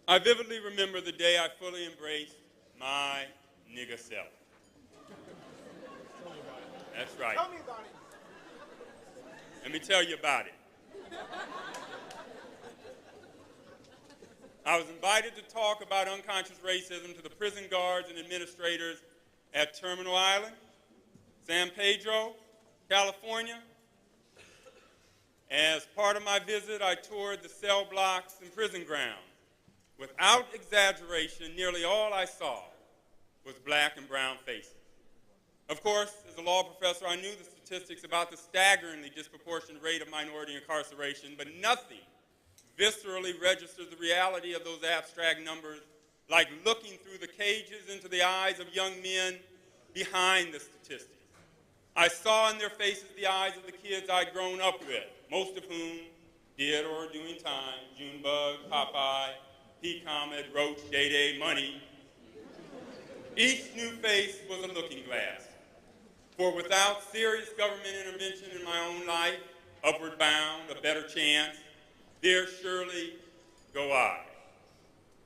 I vividly remember the day I fully embraced my nigger self. That's right. Tell me about it. Let me tell you about it. I was invited to talk about unconscious racism to the prison guards and administrators at Terminal Island, San Pedro, California. As part of my visit, I toured the cell blocks and prison grounds. Without exaggeration, nearly all I saw was black and brown faces. Of course, as a law professor, I knew the statistics about the staggeringly disproportionate rate of minority incarceration, but nothing viscerally registers the reality of those abstract numbers like looking through the cages into the eyes of young men behind the statistics. I saw in their faces the eyes of the kids I'd grown up with, most of whom did or are doing time: Junebug, Popeye, P. Comet, Roach, Day-Day, Money. Each new face was a looking glass. For without serious government intervention in my own life, upward bound, a better chance, there surely go I.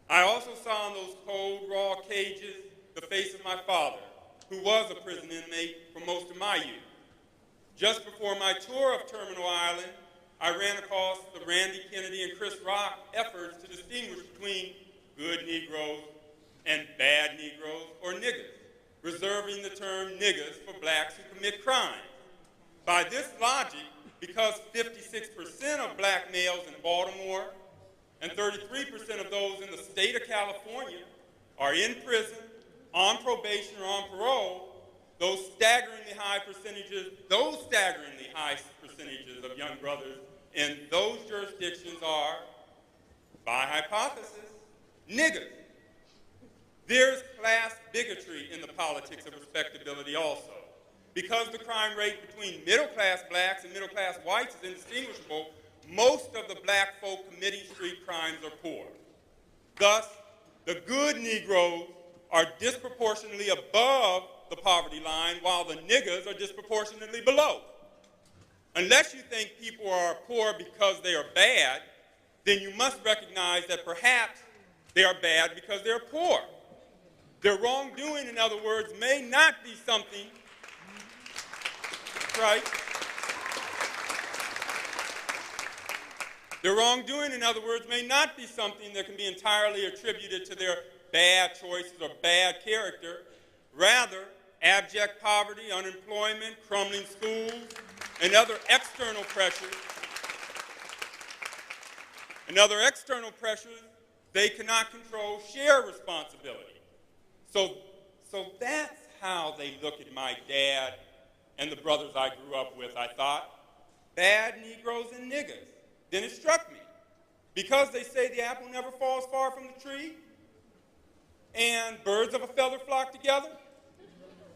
I also saw in those cold, raw cages the face of my father, who was a prison inmate for most of my youth. Just before my tour of Terminal Island, I ran across the Randy Kennedy and Chris Rock efforts to distinguish between good Negroes and bad Negroes, or niggers, reserving the term niggers for blacks who commit crimes. By this logic, because 56% of black males in Baltimore and 33% of those in the state of California are in prison, on probation, or on parole, those staggeringly high percentages of young brothers in those jurisdictions are, by hypothesis, niggers. There's class bigotry in the politics of respectability also. Because the crime rate between middle-class blacks and middle-class whites is indistinguishable, most of the black folk committing street crimes are poor. Thus, the good Negroes are disproportionately above the poverty line, while the niggers are disproportionately below. Unless you think people are poor because they are bad, then you must recognize that perhaps they are bad because they're poor. Their wrongdoing, in other words, may not be something, right? Their wrongdoing, in other words, may not be something that can be entirely attributed to their bad choices or bad character. Rather, abject poverty, unemployment, crumbling schools, and other external pressures, they cannot control, share responsibility. So that's how they look at my dad and the brothers I grew up with, I thought. Bad Negroes and niggers. Then it struck me. Because they say the apple never falls far from the tree, and birds of a feather flock together,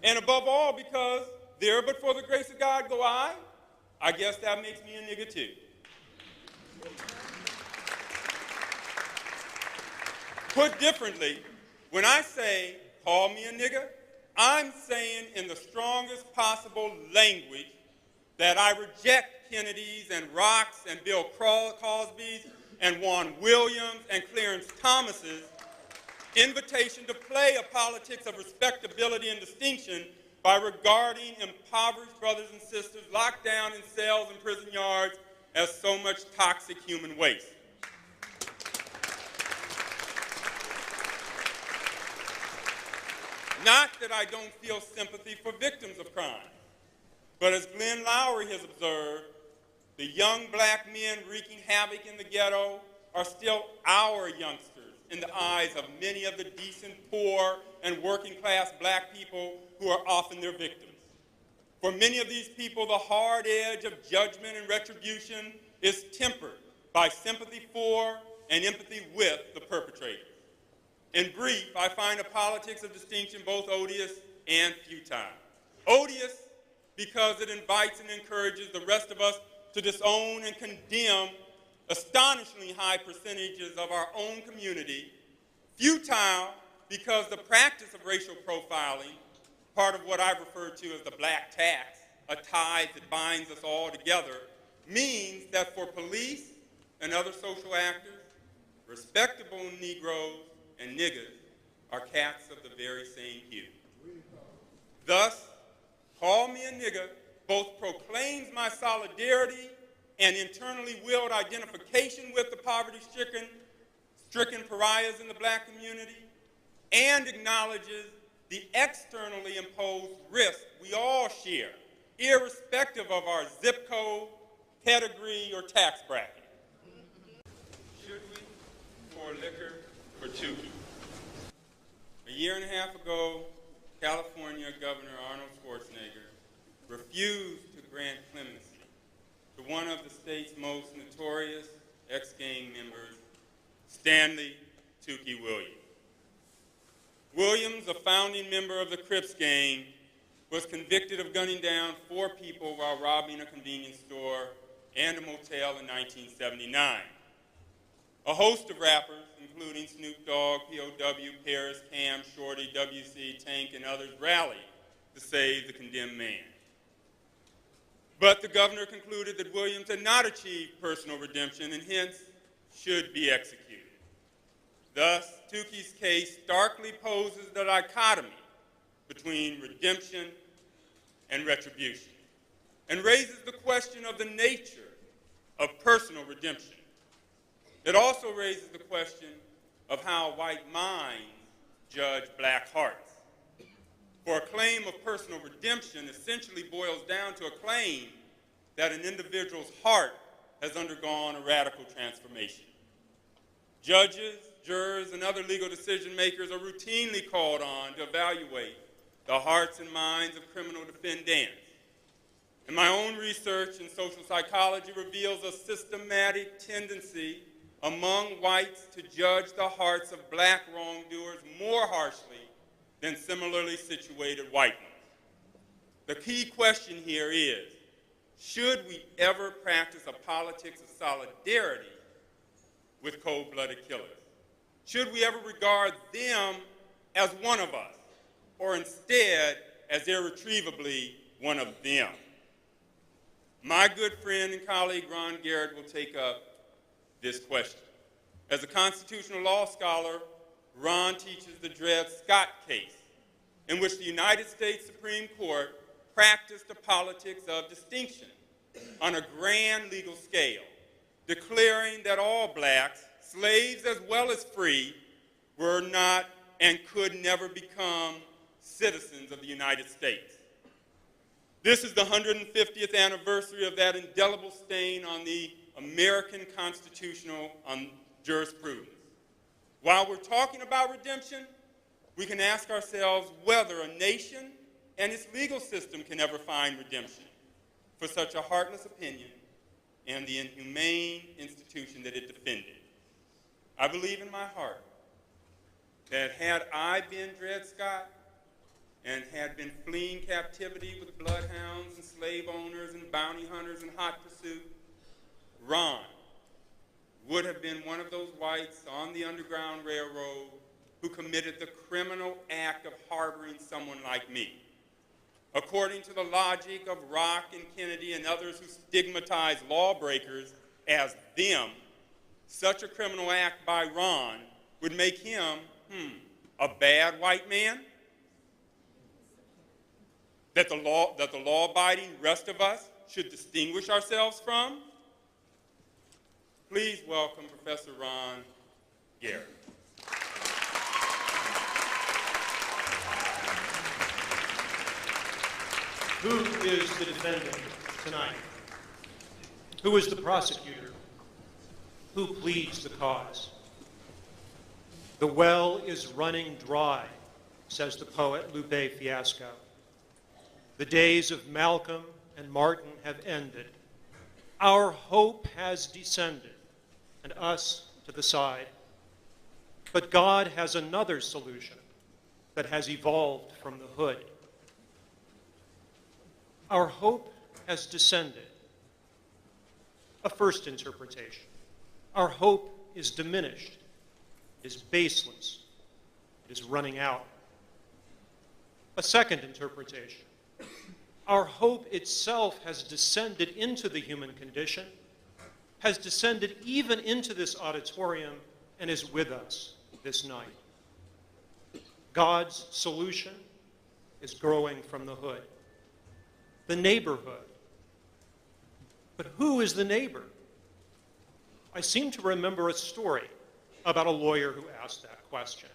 and above all, because there but for the grace of God go I guess that makes me a nigger too. Put differently, when I say, call me a nigger, I'm saying in the strongest possible language that I reject Kennedy's and Rock's and Bill Cosby's and Juan Williams and Clarence Thomas's invitation to play a politics of respectability and distinction by regarding impoverished brothers and sisters locked down in cells and prison yards as so much toxic human waste. Not that I don't feel sympathy for victims of crime, but as Glenn Lowry has observed, the young black men wreaking havoc in the ghetto are still our youngsters in the eyes of many of the decent, poor, and working-class black people who are often their victims. For many of these people, the hard edge of judgment and retribution is tempered by sympathy for and empathy with the perpetrators. In brief, I find a politics of distinction both odious and futile. Odious because it invites and encourages the rest of us to disown and condemn astonishingly high percentages of our own community. Futile because the practice of racial profiling, part of what I've referred to as the black tax, a tie that binds us all together, means that for police and other social actors, respectable Negroes and niggers are cats of the very same hue. Thus, call me a nigger both proclaims my solidarity and internally willed identification with the poverty-stricken pariahs in the black community, and acknowledges the externally imposed risk we all share, irrespective of our zip code, pedigree, or tax bracket. Should we pour liquor for Tukey? A year and a half ago, California Governor Arnold Schwarzenegger refused to grant clemency to one of the state's most notorious ex-gang members, Stanley Tukey Williams. Williams, a founding member of the Crips gang, was convicted of gunning down 4 people while robbing a convenience store and a motel in 1979. A host of rappers, including Snoop Dogg, POW, Paris, Cam, Shorty, WC, Tank, and others, rallied to save the condemned man. But the governor concluded that Williams had not achieved personal redemption and hence should be executed. Thus, Tukey's case starkly poses the dichotomy between redemption and retribution, and raises the question of the nature of personal redemption. It also raises the question of how white minds judge black hearts. For a claim of personal redemption essentially boils down to a claim that an individual's heart has undergone a radical transformation. Judges, jurors, and other legal decision makers are routinely called on to evaluate the hearts and minds of criminal defendants. And my own research in social psychology reveals a systematic tendency among whites to judge the hearts of black wrongdoers more harshly than similarly situated white ones. The key question here is, should we ever practice a politics of solidarity with cold-blooded killers? Should we ever regard them as one of us, or instead as irretrievably one of them? My good friend and colleague Ron Garet will take up this question. As a constitutional law scholar, Ron teaches the Dred Scott case, in which the United States Supreme Court practiced the politics of distinction on a grand legal scale, declaring that all blacks, slaves as well as free, were not and could never become citizens of the United States. This is the 150th anniversary of that indelible stain on the American constitutional jurisprudence. While we're talking about redemption, we can ask ourselves whether a nation and its legal system can ever find redemption for such a heartless opinion and the inhumane institution that it defended. I believe in my heart that had I been Dred Scott and had been fleeing captivity with bloodhounds and slave owners and bounty hunters in hot pursuit, Ron would have been one of those whites on the Underground Railroad who committed the criminal act of harboring someone like me. According to the logic of Rock and Kennedy and others who stigmatize lawbreakers as them, such a criminal act by Ron would make him, a bad white man? That the law-abiding rest of us should distinguish ourselves from? Please welcome Professor Ron Garet. Who is the defendant tonight? Who is the prosecutor? Who pleads the cause? The well is running dry, says the poet Lupe Fiasco. The days of Malcolm and Martin have ended. Our hope has descended, and us to the side. But God has another solution that has evolved from the hood. Our hope has descended. A first interpretation. Our hope is diminished. It is baseless. It is running out. A second interpretation. Our hope itself has descended into the human condition, has descended even into this auditorium, and is with us this night. God's solution is growing from the hood, the neighborhood. But who is the neighbor? I seem to remember a story about a lawyer who asked that question.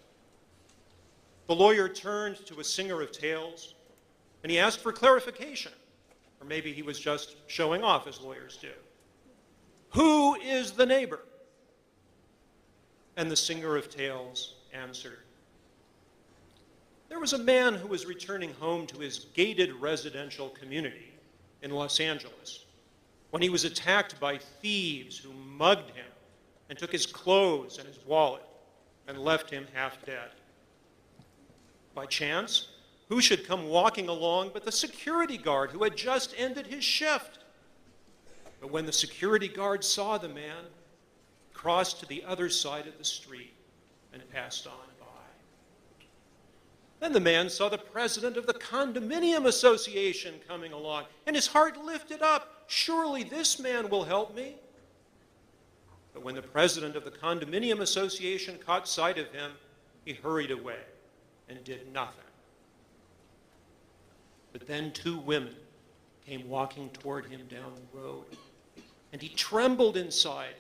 The lawyer turned to a singer of tales, and he asked for clarification, or maybe he was just showing off as lawyers do. Who is the neighbor? And the singer of tales answered, there was a man who was returning home to his gated residential community in Los Angeles when he was attacked by thieves who mugged him and took his clothes and his wallet and left him half dead. By chance, who should come walking along but the security guard who had just ended his shift? But when the security guard saw the man, he crossed to the other side of the street and passed on by. Then the man saw the president of the condominium association coming along, and his heart lifted up. Surely this man will help me. But when the president of the condominium association caught sight of him, he hurried away and did nothing. But then two women came walking toward him down the road, and he trembled inside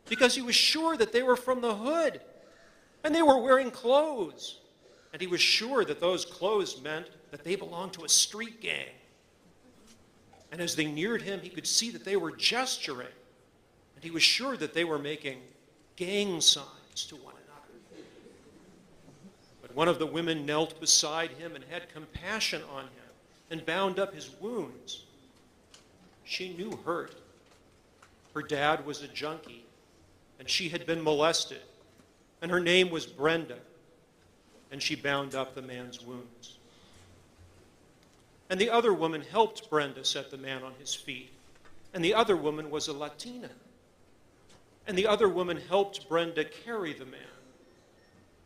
because he was sure that they were from the hood, and they were wearing clothes, and he was sure that those clothes meant that they belonged to a street gang. And as they neared him, he could see that they were gesturing, and he was sure that they were making gang signs to one another. But one of the women knelt beside him and had compassion on him and bound up his wounds. She knew hurt. Her dad was a junkie, and she had been molested, and her name was Brenda, and she bound up the man's wounds. And the other woman helped Brenda set the man on his feet, and the other woman was a Latina. And the other woman helped Brenda carry the man,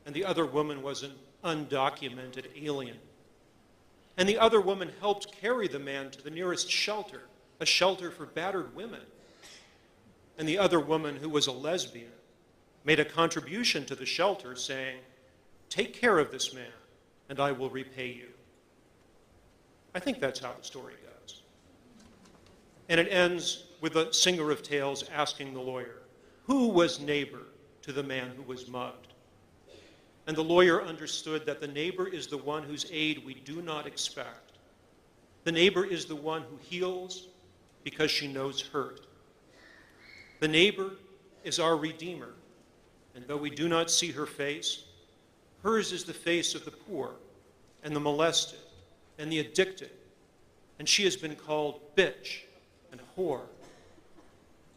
and the other woman was an undocumented alien. And the other woman helped carry the man to the nearest shelter, a shelter for battered women. And the other woman, who was a lesbian, made a contribution to the shelter, saying, take care of this man, and I will repay you. I think that's how the story goes. And it ends with the singer of tales asking the lawyer, who was neighbor to the man who was mugged? And the lawyer understood that the neighbor is the one whose aid we do not expect. The neighbor is the one who heals because she knows hurt. The neighbor is our Redeemer, and though we do not see her face, hers is the face of the poor and the molested and the addicted, and she has been called bitch and whore.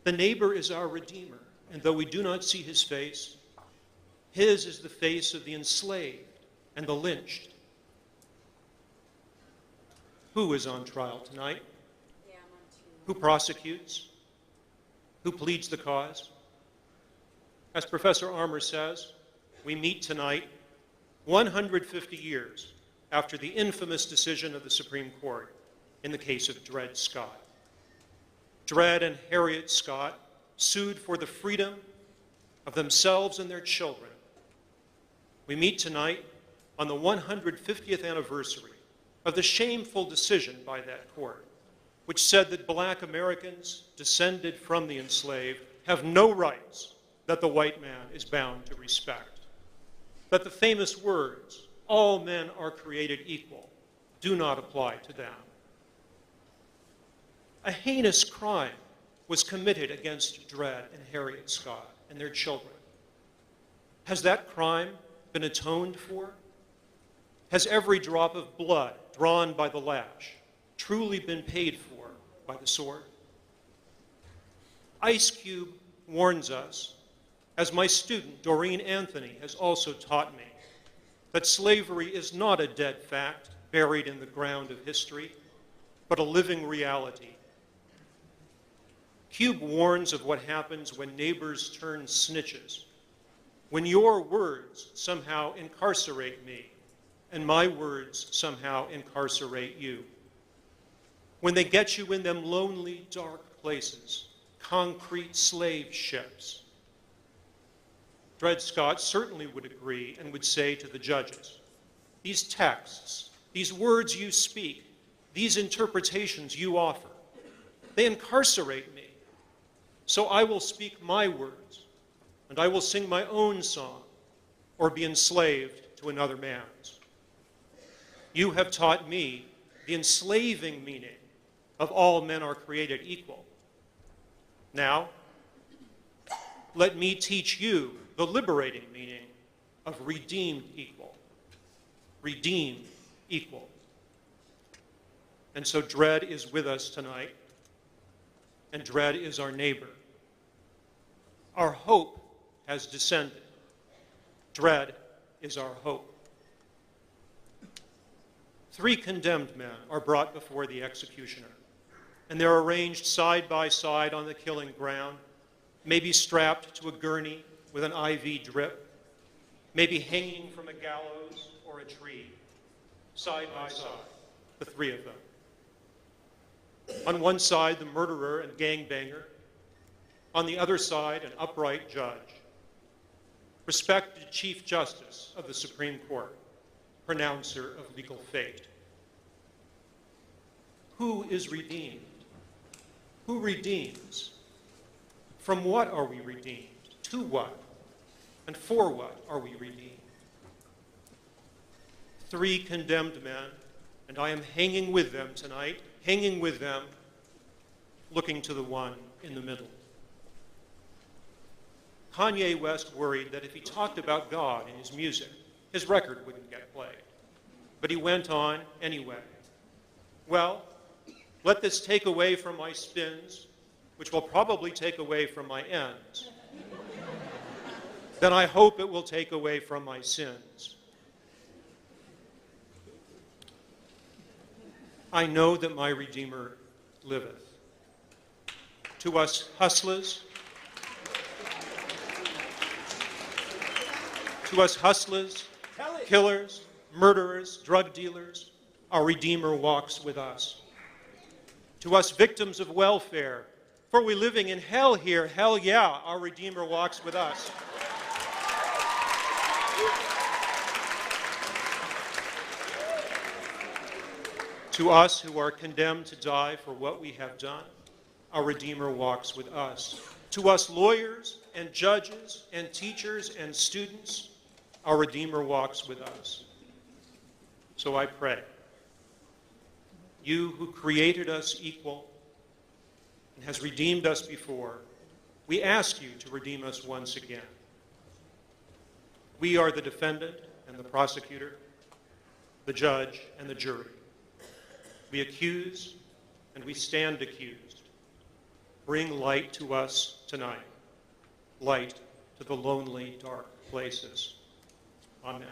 The neighbor is our Redeemer, and though we do not see his face, his is the face of the enslaved and the lynched. Who is on trial tonight? Who prosecutes? Who pleads the cause? As Professor Armour says, we meet tonight 150 years after the infamous decision of the Supreme Court in the case of Dred Scott. Dred and Harriet Scott sued for the freedom of themselves and their children. We meet tonight on the 150th anniversary of the shameful decision by that court, which said that black Americans descended from the enslaved have no rights that the white man is bound to respect. That the famous words, all men are created equal, do not apply to them. A heinous crime was committed against Dred and Harriet Scott and their children. Has that crime been atoned for? Has every drop of blood drawn by the lash truly been paid for by the sword? Ice Cube warns us, as my student Doreen Anthony has also taught me, that slavery is not a dead fact buried in the ground of history, but a living reality. Cube warns of what happens when neighbors turn snitches, when your words somehow incarcerate me and my words somehow incarcerate you, when they get you in them lonely, dark places, concrete slave ships. Dred Scott certainly would agree and would say to the judges, these texts, these words you speak, these interpretations you offer, they incarcerate me. So I will speak my words, and I will sing my own song, or be enslaved to another man's. You have taught me the enslaving meaning of all men are created equal. Now, let me teach you the liberating meaning of redeemed equal. Redeemed equal. And so Dred is with us tonight, and Dred is our neighbor. Our hope has descended. Dred is our hope. 3 condemned men are brought before the executioner, and they're arranged side by side on the killing ground, maybe strapped to a gurney with an IV drip, maybe hanging from a gallows or a tree, side by side, the 3 of them. On one side, the murderer and gangbanger. On the other side, an upright judge. Respected Chief Justice of the Supreme Court, pronouncer of legal fate. Who is redeemed? Who redeems? From what are we redeemed? To what? And for what are we redeemed? 3 condemned men, and I am hanging with them tonight, hanging with them, looking to the one in the middle. Kanye West worried that if he talked about God in his music, his record wouldn't get played. But he went on anyway. Well, let this take away from my spins, which will probably take away from my ends. Then I hope it will take away from my sins. I know that my Redeemer liveth. To us hustlers, killers, murderers, drug dealers, our Redeemer walks with us. To us victims of welfare, for we living in hell here, hell yeah, our Redeemer walks with us. To us who are condemned to die for what we have done, our Redeemer walks with us. To us lawyers and judges and teachers and students, our Redeemer walks with us. So I pray, you who created us equal and has redeemed us before, we ask you to redeem us once again. We are the defendant and the prosecutor, the judge and the jury. We accuse and we stand accused. Bring light to us tonight, light to the lonely, dark places. Amen.